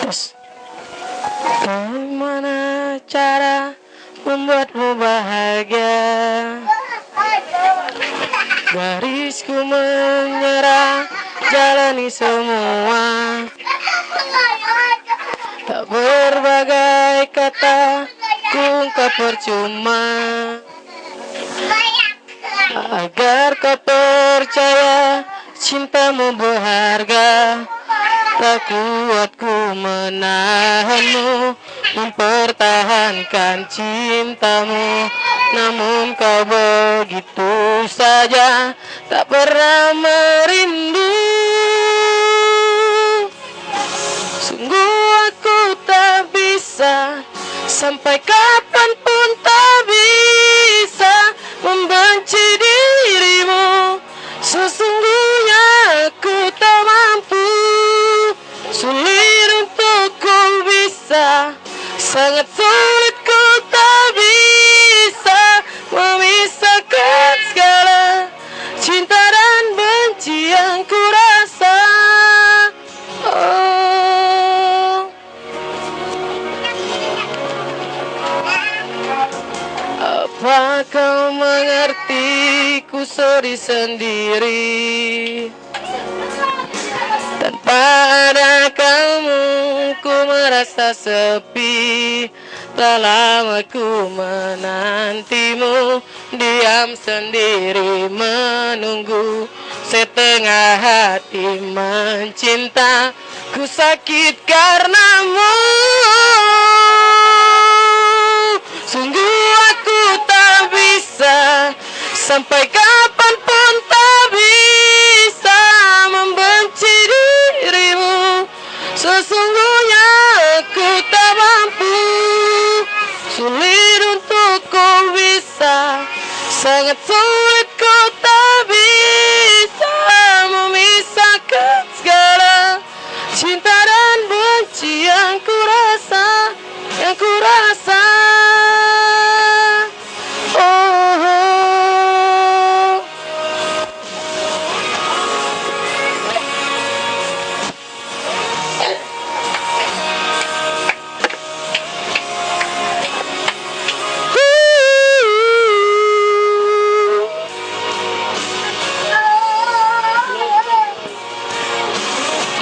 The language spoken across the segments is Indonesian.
Terus, bagaimana cara membuatmu bahagia? Garisku menyerah, jalani semua. Tak berbagai kata, ku ungkap percuma. Agar kau percaya, cintamu berharga. Tak kuat ku menahanmu, mempertahankan cintamu. Namun kau begitu saja, tak pernah merindu. Sungguh aku tak bisa, sampai kapanpun tak bisa membenci dirimu. Sesungguhnya aku tak mampu, sulit untuk ku bisa, sangat sulit ku tak bisa memisahkan segala cinta dan benci yang ku rasa. Oh, apa kau mengerti, ku sedih sendiri. Tanpa ada kamu, ku merasa sepi. Tak lama ku menantimu, diam sendiri menunggu. Setengah hati mencinta, ku sakit karenamu. Sungguh aku tak bisa, sampai kapanpun tak bisa membenci dirimu. Sesungguhnya aku tak mampu, sulit untuk ku bisa, sangat sulit ku tak bisa memisahkan segala cinta dan benci yang ku rasa, yang ku rasa. Oh, oh.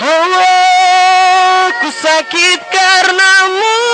Oh, ku sakit karenamu.